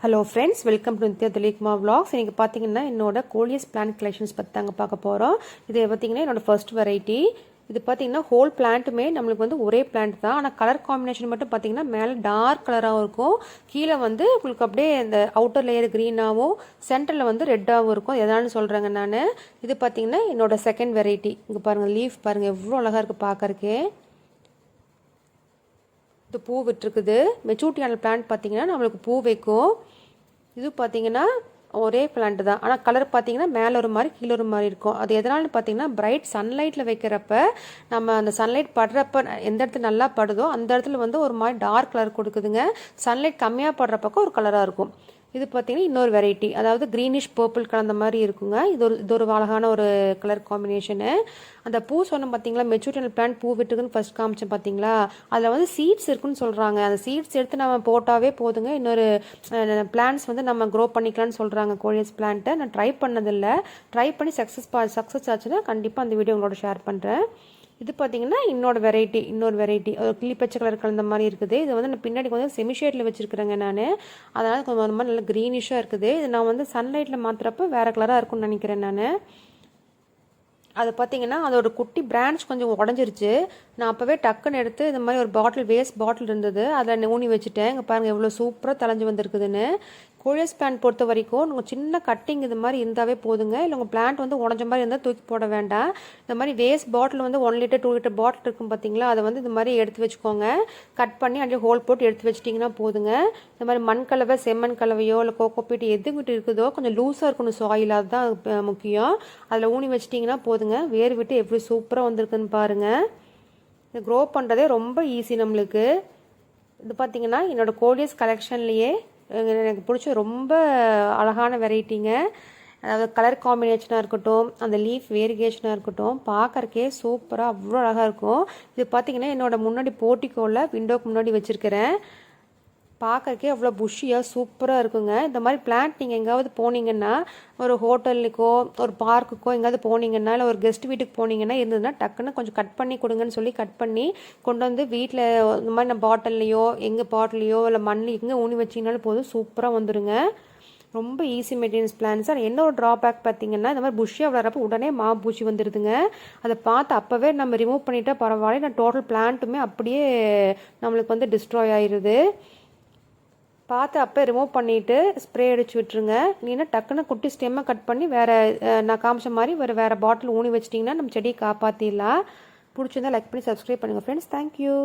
Hello friends, welcome to Nithya திலீக்மா vlogs. இன்றைக்கி பார்த்தீங்கன்னா என்னோட கோலியஸ் பிளான்ட் கலெக்ஷன்ஸ் பற்றி தாங்க பார்க்க போகிறோம். இது பார்த்தீங்கன்னா என்னோட ஃபர்ஸ்ட் வெரைட்டி. இது பார்த்தீங்கன்னா ஹோல் பிளான்ட்டுமே நம்மளுக்கு வந்து ஒரே பிளான்ட் தான். ஆனால் கலர் காம்பினேஷன் மட்டும் பார்த்தீங்கன்னா மேலே டார்க் கலராகவும் இருக்கும், கீழே வந்து உங்களுக்கு அப்படியே இந்த அவுட்டர் லேயர் க்ரீனாகவும் சென்டரில் வந்து ரெட்டாகவும் இருக்கும். எதான்னு சொல்கிறேங்க நான். இது பார்த்தீங்கன்னா என்னோட செகண்ட் வெரைட்டி. இங்கே பாருங்கள், லீஃப் பாருங்கள் எவ்வளோ அழகாக இருக்குது பார்க்கறக்கே. இது பூ விட்டுருக்குது. மெச்சூரிட்டியான பிளான்ட் பார்த்தீங்கன்னா நம்மளுக்கு பூ வைக்கும். இது பார்த்தீங்கன்னா ஒரே பிளான்ட் தான், ஆனால் கலர் பார்த்தீங்கன்னா மேலே ஒரு மாதிரி கீழே ஒரு மாதிரி இருக்கும். அது எதனால்னு பார்த்தீங்கன்னா பிரைட் சன்லைட்டில் வைக்கிறப்ப நம்ம அந்த சன்லைட் படுறப்ப எந்த இடத்துல நல்லா படுதோ அந்த இடத்துல வந்து ஒரு மாதிரி டார்க் கலர் கொடுக்குதுங்க. சன்லைட் கம்மியாக படுற பக்கம் ஒரு கலராக இருக்கும். இது பார்த்தீங்கன்னா இன்னொரு வெரைட்டி, அதாவது க்ரீனிஷ் பர்பிள் கலந்த மாதிரி இருக்குங்க. இது ஒரு அழகான ஒரு கலர் காம்பினேஷனு. அந்த பூ சொன்ன பார்த்தீங்களா, மெச்சூரிட்டியான பிளான்ட் பூ விட்டுருக்குன்னு ஃபர்ஸ்ட் காமிச்சேன் பார்த்தீங்களா, அதில் வந்து சீட்ஸ் இருக்குன்னு சொல்கிறாங்க. அந்த சீட்ஸ் எடுத்து நம்ம போட்டாவே போதுங்க, இன்னொரு பிளான்ட்ஸ் வந்து நம்ம க்ரோ பண்ணிக்கலாம்னு சொல்கிறாங்க. கோலியஸ் பிளான்ட்டை நான் ட்ரை பண்ணதில்லை. ட்ரை பண்ணி சக்ஸஸ் ஆச்சுன்னா கண்டிப்பாக அந்த வீடியோ உங்களோட ஷேர் பண்ணுறேன். இது பார்த்தீங்கன்னா இன்னொரு வெரைட்டி ஒரு கிளி பச்சை கலர் கலந்த மாதிரி இருக்குது. இது வந்து நான் பின்னாடி கொஞ்சம் செமிஷேட்டில் வச்சுருக்கிறேங்க நான். அதனால் கொஞ்சம் ஒரு மாதிரி நல்லா க்ரீனிஷாக இருக்குது. இது நான் வந்து சன்லைட்டில் மாற்றுறப்ப வேறு கலராக இருக்கும்னு நினைக்கிறேன் நான். அது பார்த்தீங்கன்னா அதோட குட்டி பிரான்ச் கொஞ்சம் உடஞ்சிருச்சு. நான் அப்போவே டக்குன்னு எடுத்து இந்த மாதிரி ஒரு வேஸ்ட் பாட்டில் இருந்தது, அதில் ஊனி வச்சுட்டேன். இங்கே பாருங்கள் எவ்வளோ சூப்பராக தலைஞ்சு வந்திருக்குதுன்னு. கோலியஸ் பிளான்ட் பொறுத்த வரைக்கும் உங்கள் சின்ன கட்டிங் இது மாதிரி இருந்தாவே போதுங்க. இல்லை உங்கள் பிளான்ட் வந்து உடஞ்ச மாதிரி இருந்தால் தூக்கி போட வேண்டாம். இந்த மாதிரி வேஸ்ட் பாட்டில் வந்து 1 லிட்டர் 2 லிட்டர் பாட்டில் இருக்கும் பார்த்தீங்களா, அதை வந்து இந்த மாதிரி எடுத்து வச்சுக்கோங்க. கட் பண்ணி அப்படியே ஹோல் போட்டு எடுத்து வச்சிட்டிங்கன்னா போதுங்க. இந்த மாதிரி மண் கலவை, செம்மண் கலவையோ இல்லை கோகோபீட் எது விட்டு இருக்குதோ கொஞ்சம் லூஸாக இருக்கணும் சாயில், அதுதான் முக்கியம். அதில் ஊனி வச்சிட்டிங்கன்னா போதுங்க. வேர் விட்டு எப்படி சூப்பராக வந்திருக்குன்னு பாருங்கள். இது க்ரோ பண்ணுறதே ரொம்ப ஈஸி நம்மளுக்கு. இது பார்த்திங்கன்னா என்னோடய கோலியஸ் கலெக்ஷன்லேயே எனக்கு பிடிச்ச ரொம்ப அழகான வெரைட்டிங்க. அதாவது கலர் காம்பினேஷனாக இருக்கட்டும், அந்த லீஃப் வேரியேஷனாக இருக்கட்டும், பார்க்கறக்கே சூப்பராக அவ்வளோ அழகாக இருக்கும். இது பார்த்திங்கன்னா என்னோடய முன்னாடி போர்ட்டிக்கோவில் விண்டோக்கு முன்னாடி வச்சுருக்கிறேன். பார்க்கறக்கே அவ்வளோ புஷ்ஷியாக சூப்பராக இருக்குங்க. இந்த மாதிரி பிளான்ட் நீங்கள் எங்கேயாவது போனீங்கன்னா, ஒரு ஹோட்டலுக்கோ ஒரு பார்க்குக்கோ எங்கேயாவது போனீங்கன்னா, இல்லை ஒரு கெஸ்ட் வீட்டுக்கு போனீங்கன்னா இருந்ததுன்னா டக்குன்னு கொஞ்சம் கட் பண்ணி கொடுங்கன்னு சொல்லி கட் பண்ணி கொண்டு வந்து வீட்டில் இந்த மாதிரி நான் பாட்டில்லையோ எங்கள் பாட்டிலையோ இல்லை மண்ணில் எங்கே ஊனி வச்சிங்கனாலும் போதும், சூப்பராக வந்துடுங்க. ரொம்ப ஈஸி மெயின்டெனன்ஸ் பிளான்ஸ். ஆனால் என்ன ஒரு ட்ராபேக் பார்த்தீங்கன்னா, இந்த மாதிரி புஷ்ஷியாக வளரப்போ உடனே பூச்சி வந்துடுதுங்க. அதை பார்த்து அப்போவே நம்ம ரிமூவ் பண்ணிட்டா பரவாயில்ல. நான் டோட்டல் பிளான்ட்டுமே அப்படியே நம்மளுக்கு வந்து டிஸ்ட்ராய் ஆயிடுது. பார்த்து அப்போ ரிமூவ் பண்ணிவிட்டு ஸ்ப்ரே அடிச்சு விட்டுருங்க. இல்லைன்னா டக்குன்னு குட்டி ஸ்டெம்மை கட் பண்ணி வேறு நான் காமிச்ச மாதிரி வேறு பாட்டில் ஊனி வச்சிட்டிங்கன்னா நம்ம செடியை காப்பாற்றிடலாம். பிடிச்சிருந்தா லைக் பண்ணி சப்ஸ்கிரைப் பண்ணுங்கள் ஃப்ரெண்ட்ஸ். தேங்க்யூ.